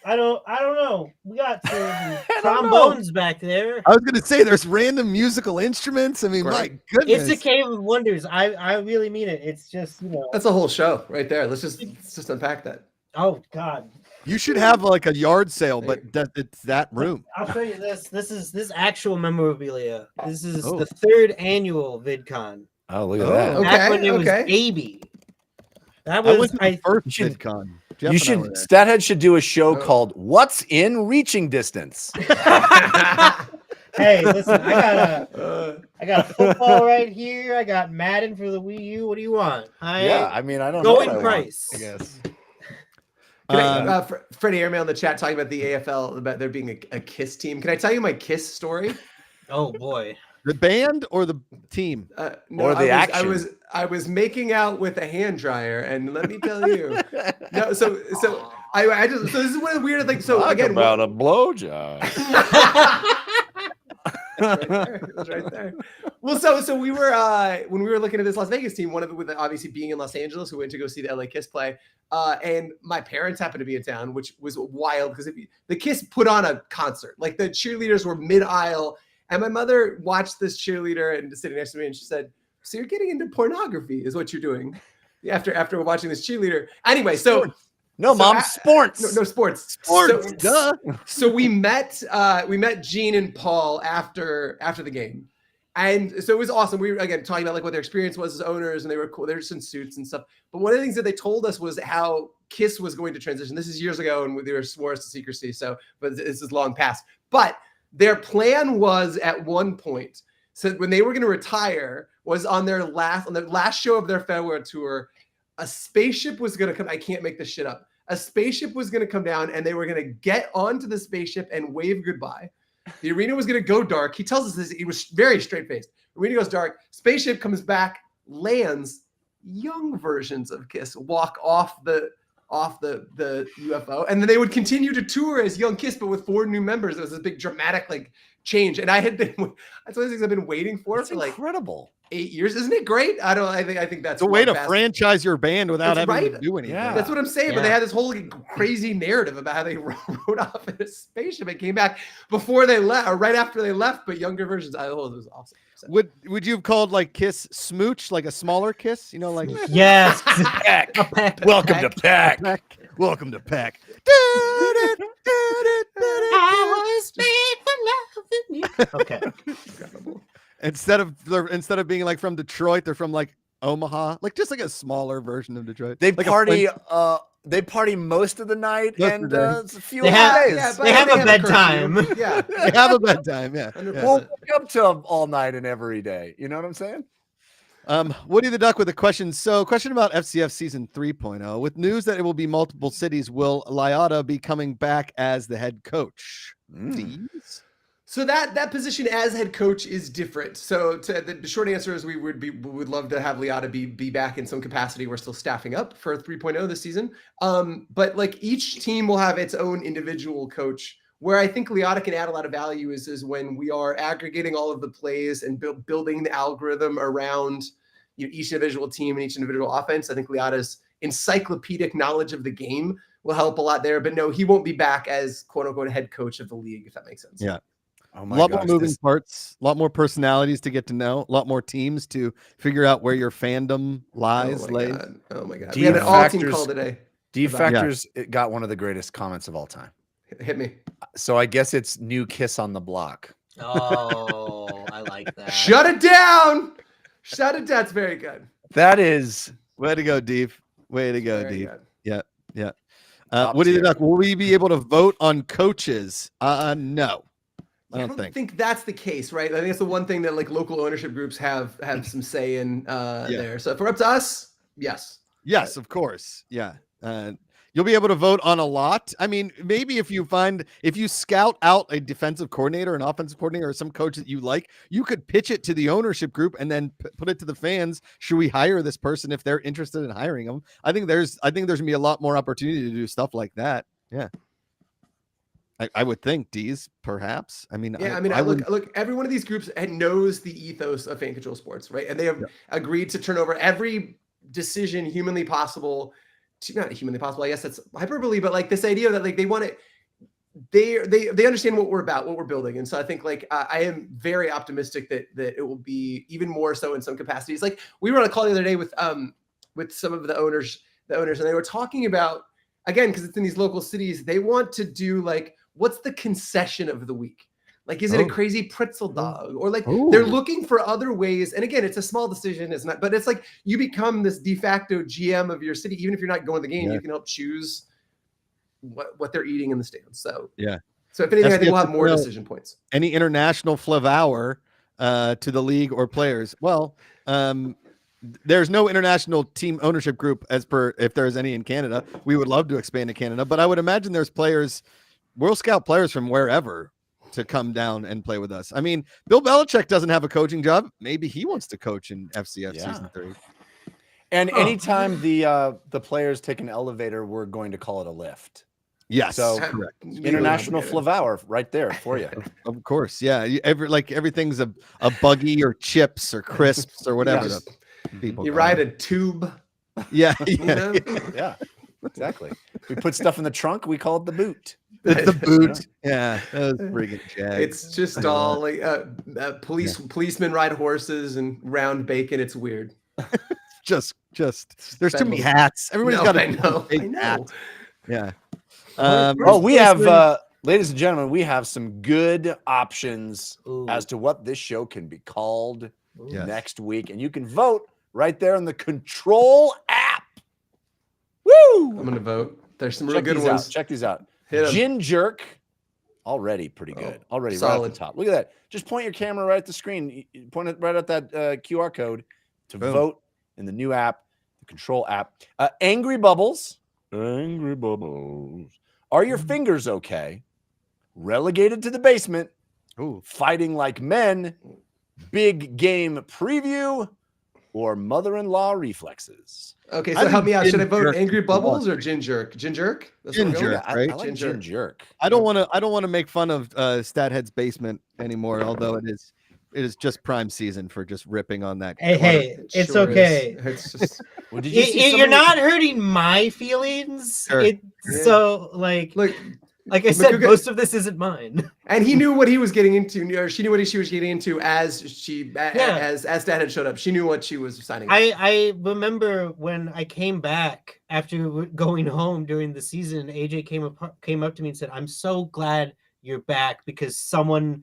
I don't know. We got some trombones back there. I was gonna say there's random musical instruments. I mean, my goodness. It's a cave of wonders. I really mean it. It's just, That's a whole show right there. Let's just unpack that. Oh God. You should have like a yard sale, but it's that room. I'll show you this. This is actual memorabilia. This is the 3rd annual VidCon. Oh, look at that. Back when it was baby. That was the first VidCon. Stathead should do a show called "What's in Reaching Distance." Hey, listen, I got a football right here. I got Madden for the Wii U. What do you want? I don't know. Going price. I guess. Freddie Airmail in the chat talking about the AFL, about there being a KISS team. Can I tell you my KISS story? Oh boy. The band or the team? No, Or the I action. I was making out with a hand dryer, and let me tell you, no. So I just so this is one of the weird things. So Talk again, about a blowjob. It was right there. Well, so we were when we were looking at this Las Vegas team, one of it with obviously being in Los Angeles, we went to go see the LA Kiss play. And my parents happened to be in town, which was wild because the Kiss put on a concert. Like the cheerleaders were mid-aisle, and my mother watched this cheerleader and sitting next to me, and she said, "So you're getting into pornography, is what you're doing after watching this cheerleader." Anyway, so No, So mom, I- sports. no sports. Sports, duh. So we met Gene and Paul after the game. And so it was awesome. We were again talking about like what their experience was as owners, and they were cool. They're just in suits and stuff. But one of the things that they told us was how Kiss was going to transition. This is years ago, and they were swore us to secrecy. So, but this is long past. But their plan was at one point, so when they were going to retire, was on the last show of their farewell tour, a spaceship was going to come. I can't make this shit up. A spaceship was going to come down, and they were going to get onto the spaceship and wave goodbye. The arena was going to go dark. He tells us this. He was very straight-faced. Arena goes dark. Spaceship comes back, lands. Young versions of Kiss walk off the UFO, and then they would continue to tour as Young Kiss, but with 4 new members. It was this big dramatic like change, and that's one of the things I've been waiting for That's for like incredible. 8 years. Isn't it great? I think that's It's a way to fast. franchise your band without That's having to right. do anything. Yeah. That's what I'm saying. But Yeah. they had this whole like, crazy narrative about how they rode off in a spaceship and came back before they left, or right after they left. But younger versions, it was awesome. So, Would you have called like Kiss Smooch, like a smaller Kiss? You know, like Yes. Peck. A peck. Welcome to Peck. Peck. Welcome to Peck. Okay. incredible. Instead of being like from Detroit, they're from like Omaha, like just like a smaller version of Detroit. They Like a party. Flint- They party most of the night Most and of the day. it's a few They have- days. but They have a curfew. bedtime. Yeah, They have a bedtime, yeah. 100%. yeah. We'll wake up to 'em all night and every day. You know what I'm saying? Woody the Duck with a question. So, question about FCF season 3.0. With news that it will be multiple cities, will Liotta be coming back as the head coach? Dees? So that position as head coach is different. So the short answer is we would love to have Liotta be back in some capacity. We're still staffing up for 3.0 this season. But like each team will have its own individual coach. Where I think Liotta can add a lot of value is when we are aggregating all of the plays and building the algorithm around each individual team and each individual offense. I think Liotta's encyclopedic knowledge of the game will help a lot there. But no, he won't be back as quote unquote head coach of the league, if that makes sense. Yeah. Oh A my lot gosh, more moving this- parts, a lot more personalities to get to know, a lot more teams to figure out where your fandom lies. Oh lays. my god! Oh my god! D We had an all-team factors- call today. D About- Factors it got one of the greatest comments of all time. Hit me. So I guess it's new Kiss on the block. Oh, I like that. Shut it down. Shut it down. It's very good. That is Way to go, Deep. Way to go, Very Deep. good. Top Woody the tier. Duck, will we be able to vote on coaches? No. I I don't don't think. think that's the case, right? I think it's the one thing that like local ownership groups have some say in there. So if we're up to us, yes. Yes, of course. Yeah. You'll be able to vote on a lot. I mean, maybe if you scout out a defensive coordinator, an offensive coordinator, or some coach that you like, you could pitch it to the ownership group and then put it to the fans. Should we hire this person if they're interested in hiring them? I think there's gonna be a lot more opportunity to do stuff like that. Yeah. I would think D's perhaps. I mean, Yeah, look, every one of these groups knows the ethos of Fan Control Sports, right? And they have agreed to turn over every decision humanly possible. Not humanly possible, I guess that's hyperbole, but like this idea that like they want it, they understand what we're about, what we're building. And so I think like I am very optimistic that it will be even more so in some capacities. Like we were on a call the other day with some of the owners, and they were talking about, again, because it's in these local cities, they want to do like, what's the concession of the week? Like, is it a crazy pretzel dog? Or like they're looking for other ways. And again, it's a small decision, it's not, but it's like you become this de facto GM of your city. Even if you're not going to the game, you can help choose what they're eating in the stands. So Yeah. So if anything, I That's think we'll the- have more well, decision points. any international flavor to the league or players. Well, there's no international team ownership group as per if there's any in Canada. We would love to expand to Canada, but I would imagine there's players, World Scout players from wherever to come down and play with us. I mean, Bill Belichick doesn't have a coaching job. Maybe he wants to coach in FCF Yeah. season 3. And anytime the players take an elevator, we're going to call it a lift. Yes, So, correct. International Flavor right there for you. Of course, yeah. Everything's a buggy or chips or crisps or whatever. Yes. the people You call ride it. a tube. Yeah, You yeah. know? Yeah, exactly. We put stuff in the trunk. We call it the boot. It's the boot. Yeah, that was friggin' jag. It's just all like policemen ride horses and round bacon. It's weird. just there's too many Spend- hats. Everybody's No, got I a know. I big hat. know. Yeah. Oh, we have, ladies and gentlemen, we have some good options Ooh. as to what this show can be called Yes. next week. And you can vote right there in the Control app. Woo! I'm gonna vote. There's some really Check good these ones. out. Check these out. Hit 'em. Gin Jerk. Already pretty good. Already right at solid. the top. Look at that. Just point your camera right at the screen. Point it right at that QR code to Boom. vote in the new app, the Control app. Angry Bubbles. Angry Bubbles. Are your fingers okay? Relegated to the basement. Ooh. Fighting like men. Big game preview. Or mother-in-law reflexes. Okay, I so help think me out. Should I Gin vote Jerk Angry is the one. Bubbles or Gin Jerk? Gin Jerk? That's what Gin we're going Jerk. with? right? I like Gin Gin Jerk. Jerk. I don't want to make fun of Stathead's basement anymore, although it is just prime season for just ripping on that. Hey, corner. hey, It it's sure is. okay. It's just Well, did you see You're somebody- not hurting my feelings. Sure. It, Yeah. So, like I said, Makuga- most of this isn't mine. and he knew what he was getting into, or she knew what she was getting into as Dad had showed up. She knew what she was signing. up. I remember when I came back after going home during the season, AJ came up to me and said, "I'm so glad you're back because someone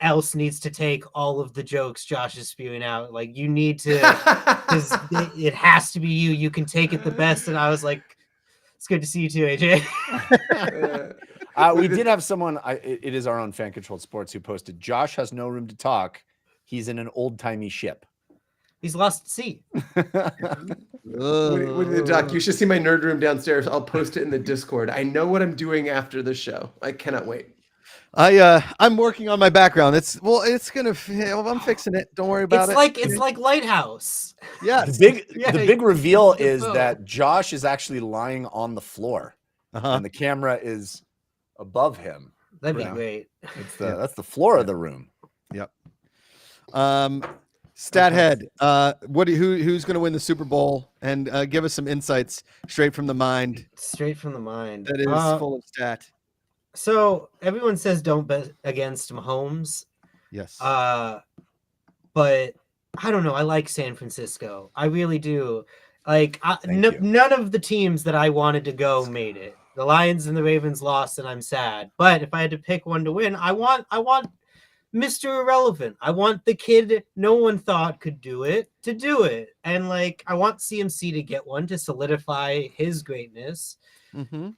else needs to take all of the jokes Josh is spewing out. Like you need to, because it has to be you. You can take it the best." And I was like, "It's good to see you too, AJ." We did have someone. It is our own Fan Controlled Sports who posted. Josh has no room to talk. He's in an old timey ship. He's lost at sea. With the doc, you should see my nerd room downstairs. I'll post it in the Discord. I know what I'm doing after the show. I cannot wait. I'm working on my background. I'm fixing it. Don't worry about It's like Lighthouse. Yes. The Yeah, big reveal you is know. that Josh is actually lying on the floor, Uh-huh. and the camera is above him. That'd be Yeah. great. That's the floor of the room. Stathead, who's going to win the Super Bowl? And give us some insights straight from the mind Straight from the mind. that is full of stat. So everyone says don't bet against Mahomes. Yes. But I don't know. I like San Francisco. I really do. Like Thank you. none of the teams that I wanted to go made it. The Lions and the Ravens lost, and I'm sad. But if I had to pick one to win, I want Mr. Irrelevant. I want the kid no one thought could do it to do it. And like I want CMC to get one to solidify his greatness. Mm-hmm.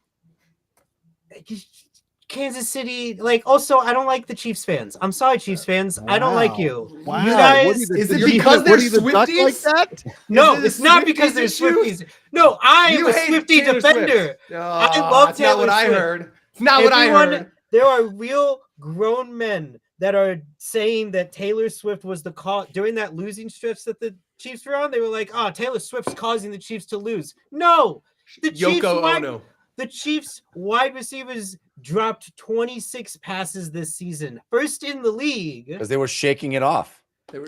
Kansas City, like also I don't like the Chiefs fans. I'm sorry, Chiefs fans. I don't like you. Wow. You guys, Is it you're because gonna- they're what are you, the duck like Swifties? that? no, Is it it's not Swifties because they're issues? Swifties. No, I am You a hate Swifty Taylor defender. Swift. Oh, I love that's not Taylor what I Swift. heard. It's not what I Everyone- heard. There are real grown men that are saying that Taylor Swift was the cause during that losing stretch that the Chiefs were on. They were like, "Oh, Taylor Swift's causing the Chiefs to lose." No, the Chiefs Yoko wide- Ono. The Chiefs wide receivers dropped 26 passes this season, first in the league, Because they were shaking it off. They were-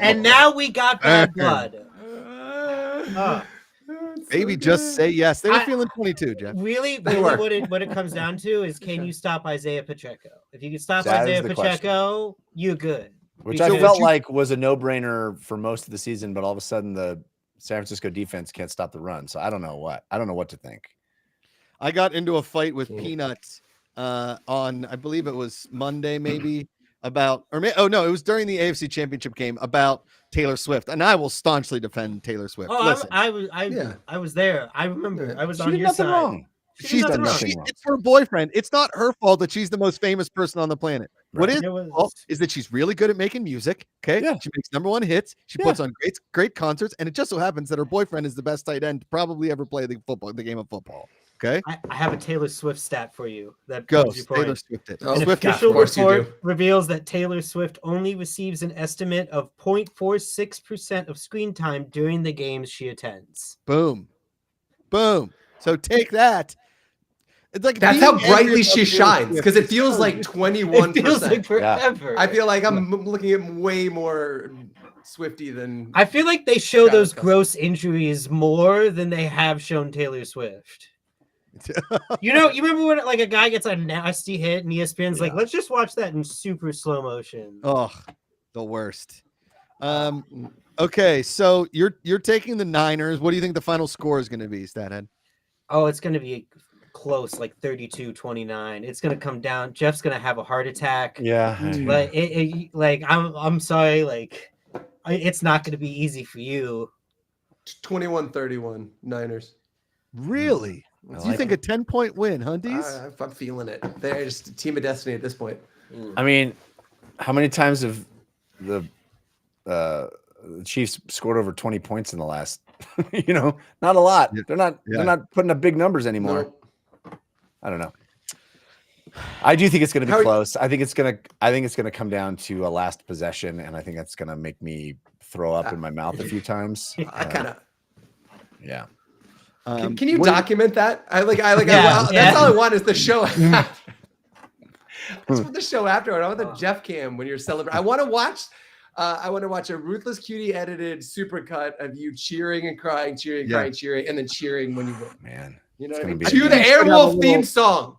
and now we got bad blood. Baby, just say yes. They were I- feeling 22, Jeff. Really, They really were. what it comes down to is, can you stop Isaiah Pacheco? If you can stop That is Isaiah the question. Pacheco, you're good. Which So I would felt you- like was a no-brainer for most of the season, but all of a sudden the San Francisco defense can't stop the run. So I don't know what to think. I got into a fight with Cool. Peanuts on, I believe it was Monday, maybe about, it was during the AFC Championship game about Taylor Swift, and I will staunchly defend Taylor Swift. Oh, Listen, Yeah. I was there. I remember. Yeah. I was She on did your nothing side. wrong. she's done done nothing nothing. wrong. It's her boyfriend. It's not her fault that she's the most famous person on the planet. What Right. is There her was- fault is that she's really good at making music. Okay, Yeah. she makes #1 hits. She Yeah. puts on great concerts, and it just so happens that her boyfriend is the best tight end to probably ever play the game of football. Okay, I have a Taylor Swift stat for you. That go. proves your Taylor point. Swift it. Oh, An Swift God, it. of official course you report reveals that Taylor Swift only receives an estimate of 0.46% of screen time during the games she attends. Boom, boom. So take that. It's like That's being how brightly angry she about Taylor shines Swift because it is feels so like good. 21%. It feels like forever. I feel like I'm looking at way more Swifty than. I feel like they show Travis those Kelce. gross injuries more than they have shown Taylor Swift. You remember when like a guy gets a nasty hit and ESPN's like, Yeah. let's just watch that in super slow motion. Oh, the worst. Okay, so you're taking the Niners. What do you think the final score is going to be, Stathead? Oh, it's going to be close, like 32-29. It's going to come down. Jeff's going to have a heart attack. Yeah. Like I'm sorry, like it's not going to be easy for you. 21-31 Niners. Really? I Do you like think a 10-point win, Hunties? I'm feeling it. They're just a team of destiny at this point. I mean, how many times have the Chiefs scored over 20 points in the last? Not a lot. Yeah. They're not putting up big numbers anymore. Nope. I don't know. I do think it's going to How be are you- close. I think it's going to come down to a last possession, and I think that's going to make me throw up in my mouth a few times. I kind of. Yeah. Can you what do you- document that? Yeah, That's yeah. all I want is the show. That's what the show afterward. I want the Jeff cam when you're celebrating. I want to watch a Ruthless Cutie edited supercut of you cheering and crying, cheering, Yeah. crying, cheering, and then cheering when you win. Man. You know It's what I gonna mean? be To the amazing. Airwolf theme song.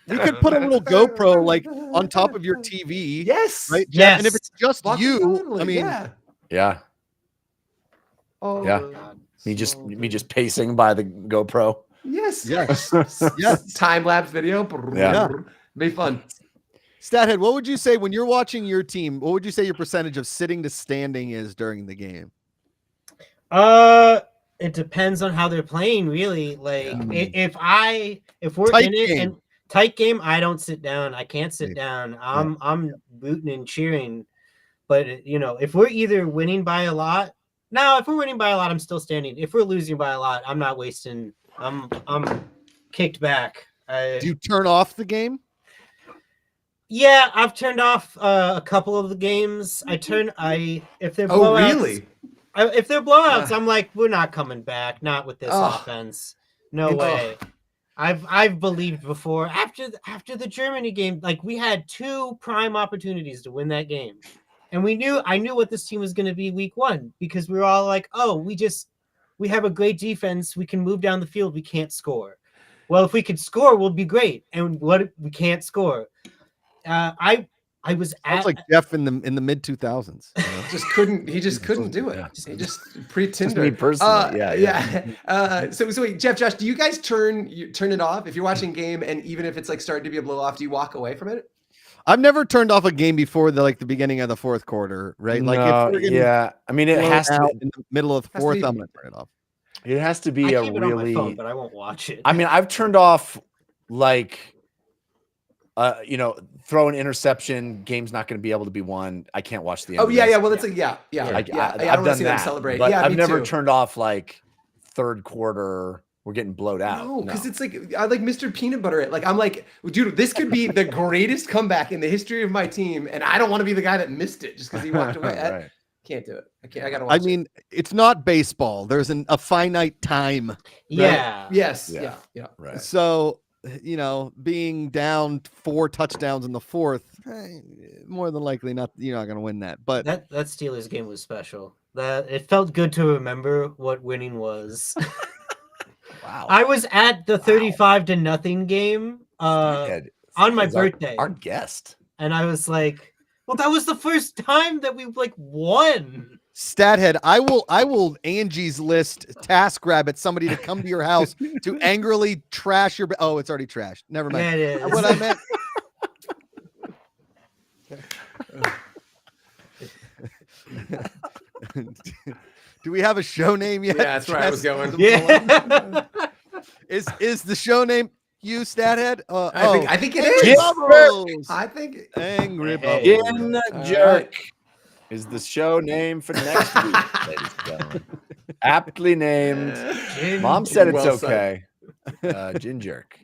You could put a little GoPro like on top of your TV, Yes. right? Yes. And if it's just Lock you, totally, I mean, yeah. Yeah. Oh, Yeah. God. Me just pacing by the GoPro. Yes. yes, yes. Time lapse video. Yeah. Be fun. Stathead, what would you say when you're watching your team? What would you say your percentage of sitting to standing is during the game? It depends on how they're playing, really. Like if we're Tight in it game. and tight game, I don't sit down. I can't sit down. I'm booting and cheering. But if we're either winning by a lot, if we're winning by a lot, I'm still standing. If we're losing by a lot, I'm not wasting. I'm kicked back. Do you turn off the game? Yeah, I've turned off a couple of the games. If they're Oh, blowouts, really? if they're blowouts, I'm like, we're not coming back. Not with this Oh. offense. No Oh. way. I've believed before. After the Germany game, like we had two prime opportunities to win that game, and I knew what this team was going to be week one because we were all like, oh, we have a great defense. We can move down the field. We can't score. Well, if we could score, we'll be great. And we can't score. I was Sounds like Jeff in the mid 2000s. He just couldn't do it. Yeah. He just pre-Tinder. Just me personally. So wait, Jeff, Josh, do you guys turn it off if you're watching game and even if it's like starting to be a blow off, do you walk away from it? I've never turned off a game before the beginning of the fourth quarter, right? Like No, if we're getting yeah. I mean, it blown has to. out in the middle of the Has to fourth. be- I'm gonna turn it off. It has to I be a keep it on my phone, really. but I won't watch it. I mean, I've turned off throw an interception. Game's not going to be able to be won. I can't watch the end. Oh of yeah, this. yeah. Well, it's like yeah. I I I've don't want to done see them that, celebrate. but Yeah, I've me never too. turned off third quarter. We're getting blowed out. No, because it's like I like Mr. Peanut Butter it. Like I'm like, dude, this could be the greatest comeback in the history of my team, and I don't want to be the guy that missed it just because he walked away. I Right. can't do it. I can't. I gotta watch. I mean, it's not baseball. There's a finite time. yeah. it. Yes. Yeah. Yeah. Right. So, being down 4 touchdowns in the fourth, more than likely you're not going to win that. But That Steelers game was special. That it felt good to remember what winning was. Wow. I was at the 35-0 game Ed, on my is our- birthday. Our guest. and I was like, well, that was the first time that we won. Stathead, I will Angie's List task rabbit somebody to come to your house to angrily trash your. Oh, it's already trashed. Never mind. Yeah, it is. What I meant. Do we have a show name yet? Yeah, that's where I was going. Yeah. Is the show name you, Stathead? I think it Angry is. Bubbles. I think. Angry Hey. Bubbles. In the All Jerk is the show name for next week, ladies and gentlemen. Aptly named. Mom said it's Well said. okay. Gin jerk.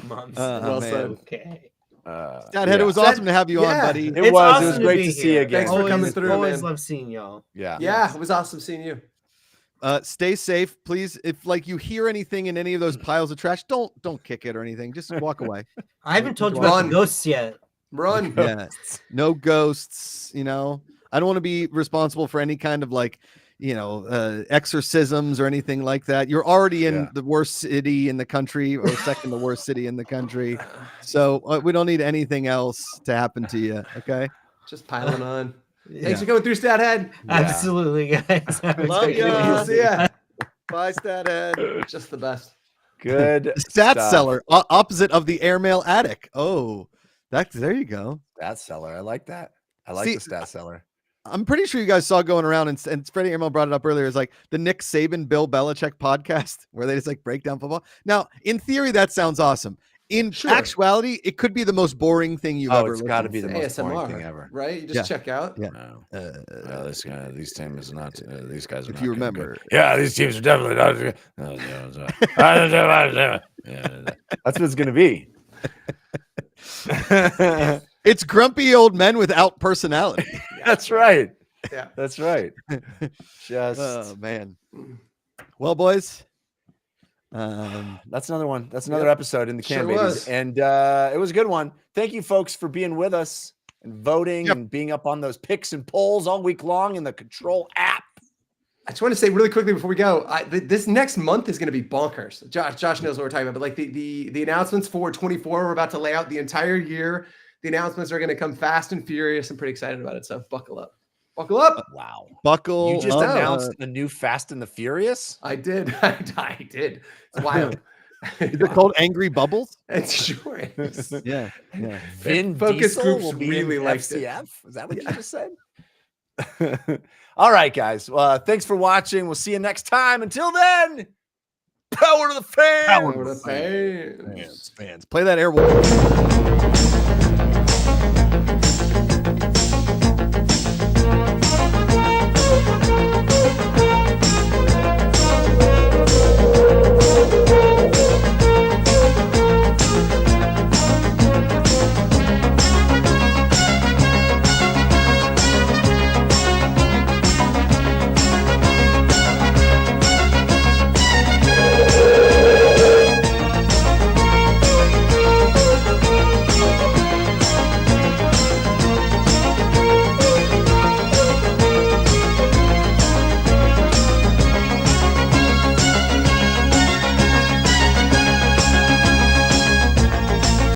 Mom's Well said. okay. Stathead, it was awesome to have you on, Yeah. buddy. It It's was awesome to great be to see you here. again. Thanks for coming through, Always man. love seeing y'all. Yeah. Yeah, it was awesome seeing you. Stay safe, please. If like you hear anything in any of those piles of trash, don't kick it or anything. Just walk away. I haven't told you about Run. the ghosts yet. Run. Yeah, no ghosts. You know, I don't want to be responsible for any kind of like, exorcisms or anything like that. You're already in Yeah. the worst city in the country, or second the worst city in the country. So we don't need anything else to happen to you. Okay. Just piling on. Yeah. Thanks for coming through, Stathead. Absolutely, guys. Love ya. See ya. Bye, Stathead. Just the best. Good Stat stuff. seller, opposite of the airmail attic. Oh, there you go. Stat seller. I like that. I like See, the stat seller. I'm pretty sure you guys saw going around, and Freddie Airmail brought it up earlier. Is like the Nick Saban, Bill Belichick podcast where they just like break down football. Now, in theory, that sounds awesome. In Sure. actuality, it could be the most boring thing you've ever. It's got to listened be the to. most boring ASMR, thing ever. right? You just check out. Yeah. No. Uh, This guy, these teams is not. These guys are. if not you gonna go- remember. Yeah, these teams are definitely not. Yeah, that's what it's gonna be. It's grumpy old men without personality. That's right. Yeah. That's right. Just Oh man. Well, boys. that's another one. That's another Yep. episode in the can, Sure babies, was. and it was a good one. Thank you, folks, for being with us and voting Yep. and being up on those picks and polls all week long in the Control app. I just want to say really quickly before we go, this next month is going to be bonkers. Josh knows what we're talking about, but like the announcements for 24, we're about to lay out the entire year. The announcements are going to come fast and furious. I'm pretty excited about it. So buckle up. Buckle up. Wow. Buckle. You just up. announced the new Fast and the Furious. I did. I did. It's wild. Is it called Angry Bubbles? It's sure is. Yeah. Yeah. Vin Focus Diesel groups will be really in liked it. FCF. Is that what you just said? All right, guys. Thanks for watching. We'll see you next time. Until then, power to the fans. Power What a pain. Fans. Play that Airwolf.